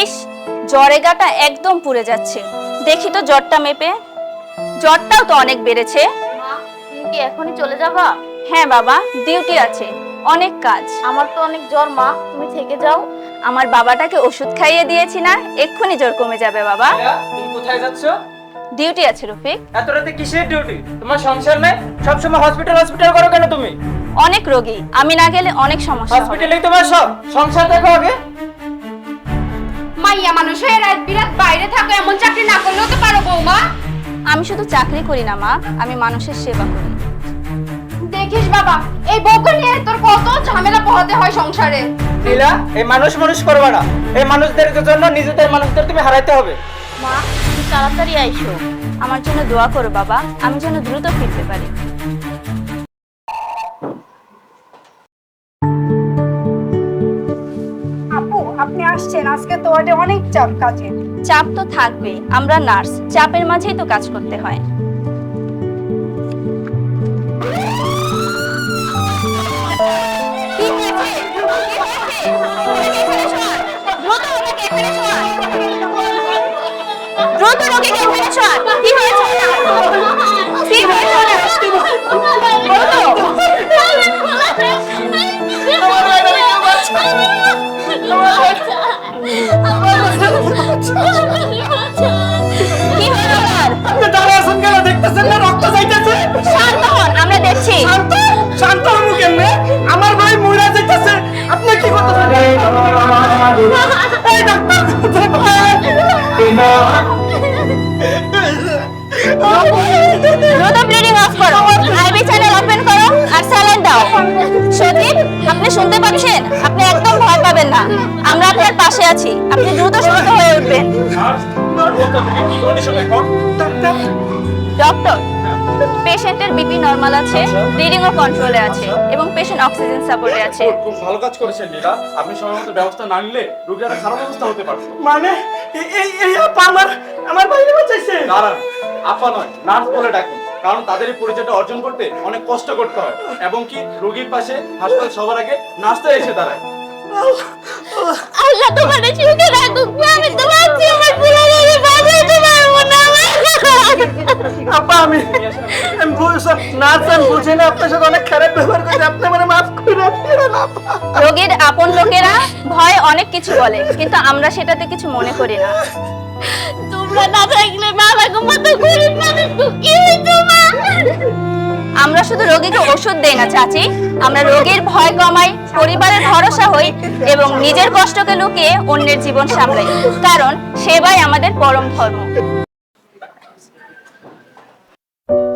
ইস, জ্বরে গাটা একদম পুড়ে যাচ্ছে। দেখি তো জ্বরটা মেপে। জ্বরটাও তো অনেক বেড়েছে। মা, তুমি কি এখনই চলে যাবা? হ্যাঁ বাবা, ডিউটি আছে, অনেক কাজ। আমার তো অনেক জ্বর মা, তুমি থেকে যাও। আমার বাবাটাকে ওষুধ খাইয়ে দিয়েছি না, এক্ষুনি জ্বর কমে যাবে বাবা। তুমি কোথায় যাচ্ছ? ডিউটি আছে রফিক। এত রাতে কিসের ডিউটি? তোমার সংসার নেই? সবসময় হসপিটাল হসপিটাল করো কেন তুমি? অনেক রোগী, আমি না গেলে অনেক সমস্যা হবে। হসপিটালেই তোমার সব, সংসার দেখো আগে। মাইয়া মানুষের রাত বিরাত বাইরে থাকো, এমন চাকরি না করলেও তো পারো বৌমা। আমি শুধু চাকরি করি না মা, আমি মানুষের সেবা করি। দেখিস বাবা, এই বউকে নিয়ে তোর কত ঝামেলা পোহাতে হয় সংসারে। নীলা, এই মানুষ মানুষ করবে না। এই মানুষদের জন্য নিজেদের মানুষদের তুমি হারাইতে হবে। মা, তুমি তাড়াতাড়ি আইসো। আমার জন্য দোয়া করো বাবা, আমি যেন দ্রুত ফিরতে পারি। আপু, আপনি আসছেন? আজকে তো ওয়ার্ডে অনেক চাপ কাজে। চাপ তো থাকবেই, আমরা নার্স, চাপের মাঝেই তো কাজ করতে হয়। কি হয়েছে? কি হয়েছে? দ্রুত ওনাকে এখানে সরান। দ্রুত রোগীকে এখানে সরান। কি হয়েছে ওনার? কি হয়েছে ওনার? কি হলো ওনার? আপনি দাঁড়িয়ে আছেন কেন? দেখতেছেন না রক্ত যাইতেছে? শান্ত হন, আমরা দেখছি। শান্ত হবো কেমনে? আমার ভাই মরে যাইতেছে, আপনি কি করতেছেন? এই ডাক্তার, দ্রুত ব্লিডিং অফ করো, আইভি চ্যানেল ওপেন করো আর স্যালাইন দাও। সতীপ, আপনি শুনতে পাচ্ছেন? আপনি একদম ভয় পাবেন না, আমরা আপনার পাশে আছি। আপনি দ্রুত সুস্থ হয়ে উঠবেন। ডক্টর, পেশেন্টের বিপি নরমাল আছে, ব্লিডিংও কন্ট্রোলে আছে এবং পেশেন্ট অক্সিজেন সাপোর্টে আছে। খুব ভালো কাজ করেছেন নীলা। আপনি সময় মতো ব্যবস্থা না নিলে রোগীর একটা খারাপ অবস্থা হতে পারত। মানে এই আপা আমার ভাইকে বাঁচাইছে। দাঁড়ান, আপা নয়, নার্স বলে ডাকুন। কারণ তাদের এই পরিচয়টা অর্জন করতে অনেক কষ্ট করতে হয় এবং কি রোগীর পাশে হাসপাতাল সবার আগে নার্সটা এসে দাঁড়ায়। আল্লাহ তোমারে সুখে রাখুক। আমি তো ভাবছি আমার পুরো বাঁচাইতে পারবো না। আপা আমি নার্স, আমি বুঝি না, আপনার সাথে অনেক খারাপ ব্যবহার করেছে, আপনি আমার মাফ করে দিন আপা। রোগীর আপন লোকেরা ভয় অনেক কিছু বলে, কিন্তু আমরা সেটাতে কিছু মনে করি না। তোমরা না থাকলে বাবা গো, মত গরিব মানুষ তো কি হইতো মা। আমরা শুধু রোগীকে ওষুধ দেই না চাচি, আমরা রোগীর ভয় কমাই, পরিবারের ভরসা হই এবং নিজের কষ্টকে লুকিয়ে অন্যের জীবন সামলাই, কারণ সেবাই আমাদের পরম ধর্ম।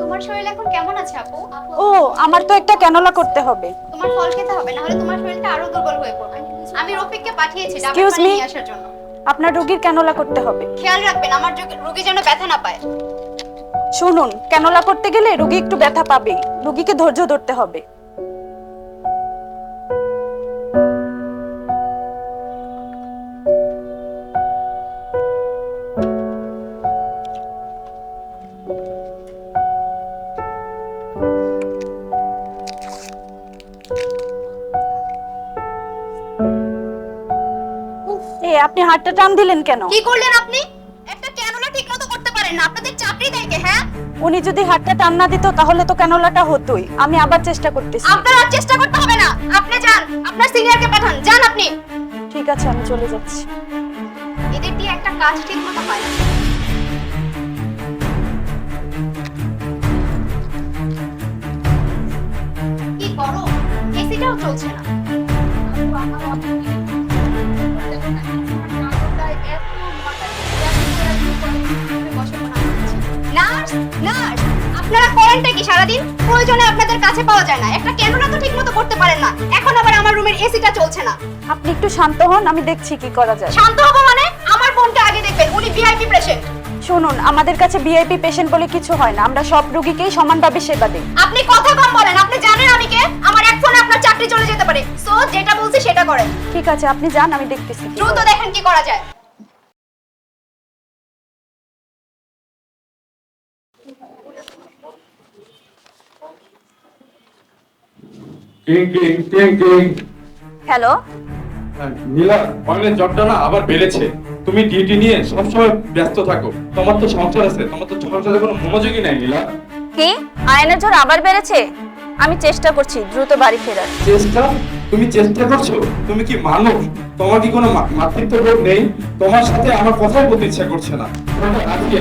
তোমার শরীর এখন কেমন আছে আপু? ও, আমার তো একটা ক্যানোলা করতে হবে। তোমার ফল খেতে হবে, না হলে তোমার শরীরটা আরো দুর্বল হয়ে পড়বে। আমি রফিককে পাঠিয়েছি ডাবের Excuse পানি me? নিয়ে আসার জন্য। আপনার রোগীর ক্যানোলা করতে হবে। খেয়াল রাখবেন আমার রোগী যেন ব্যথা না পায়। শুনুন, ক্যানোলা করতে গেলে রোগী একটু ব্যথা পাবে, রোগীকে ধৈর্য ধরতে হবে। আপনি হাতটা টান দিলেন কেন? কি করলেন আপনি? একটা ক্যানোলা ঠিকমতো করতে পারেন না, আপনাদের চাকরি দেয় কে? হ্যাঁ, উনি যদি হাতটা টান না দিত তাহলে তো ক্যানোলাটা হতোই। আমি আবার চেষ্টা করতেছি। আপনার আর চেষ্টা করতে হবে না, আপনি যান, আপনার সিনিয়রকে পাঠান, যান আপনি। ঠিক আছে, আমি চলে যাচ্ছি। এদের দিয়ে একটা কাজ ঠিকমতো হয় না। কি করো, এসিটাও চলছে না। নার্স, নার্স, আপনারা করেনটা কি সারাদিন? প্রয়োজনে আপনাদের কাছে পাওয়া যায় না, একটা ক্যানোলা তো ঠিকমতো করতে পারেন না। এখন আবার আমার রুমের এসিটা চলছে না। আপনি একটু শান্ত হন, আমি দেখছি কি করা যায়। শান্ত হবো মানে? আমার বোনকে আগে দেখবেন, উনি ভিআইপি পেশেন্ট। শুনুন, আমাদের কাছে ভিআইপি পেশেন্ট বলে কিছু হয় না, আমরা সব রোগীকেই সমানভাবে সেবা দিই। আপনি কথা কম বলেন, আপনি জানেন আমি কে? আমার এক ফোনে আপনার চাকরি চলে যেতে পারে। সো যেটা বলছি সেটা করেন। ঠিক আছে, আপনি যান, আমি দেখতেছি। দ্রুত দেখেন কি করা যায়। হ্যালো, নীলা, অনেক জ্বরটা না আবার বেড়েছে। তুমি ডিউটি নিয়ে সবসময় ব্যস্ত থাকো। তোমার তো সংসার আছে, তোমার তো সংসারে কোনো মনোযোগই নাই নীলা। কি আয়নের জ্বর আবার বেড়েছে? আমি চেষ্টা করছি দ্রুত বাড়ি ফেরার। চেষ্টা? তুমি চেষ্টা করছো? তুমি কি মানুষ? তোমার কি কোনো মাতৃত্ব বোধ নেই? তোমার সাথে আমার কথাই বলতে ইচ্ছা করছে না। আজকে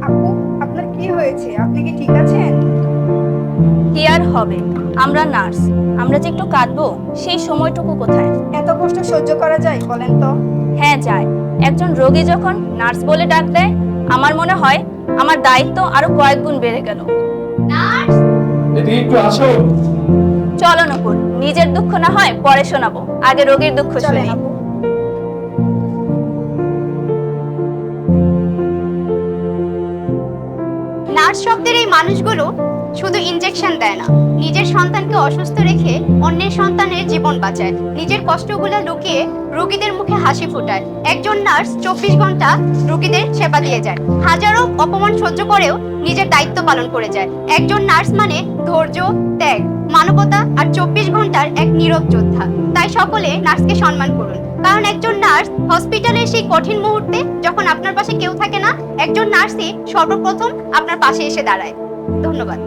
আপু, আপনার কি হয়েছে? আপনি কি ঠিক আছেন? কি আর হবে, আমরা নার্স, আমরা যে একটু কাঁদবো সেই সময়টুকু কোথায়? এত কষ্ট সহ্য করা যায় বলেন তো? হ্যাঁ যায়। একজন রোগী যখন নার্স বলে ডাক দেয়, আমার মনে হয় আমার দায়িত্ব আরো কয়েক গুণ বেড়ে গেল। নার্স, এদিকে একটু আসো। চলো নকুল, নিজের দুঃখ না হয় পরে শোনাবো, আগে রোগীর দুঃখ চলেন শুনি। আপু। নার্স শব্দের এই মানুষগুলো শুধু ইনজেকশন দেয় না, নিজের সন্তানকে অসুস্থ রেখে অন্যের সন্তানের জীবন বাঁচায়, নিজের কষ্টগুলো লুকিয়ে রোগীদের মুখে হাসি ফোটায়। একজন নার্স 24 ঘন্টা রোগীদের সেবা দিয়ে যায়, হাজারো অপমান সহ্য করেও নিজের দায়িত্ব পালন করে যায়। একজন নার্স মানে ধৈর্য, ত্যাগ, মানবতা আর 24 ঘন্টার এক নীরব যোদ্ধা। তাই সকলে নার্সকে সম্মান করুন, কারণ একজন নার্স হসপিটালের সেই কঠিন মুহূর্তে যখন আপনার পাশে কেউ থাকে না, একজন নার্সই সর্বপ্রথম আপনার পাশে এসে দাঁড়ায়। ধন্যবাদ।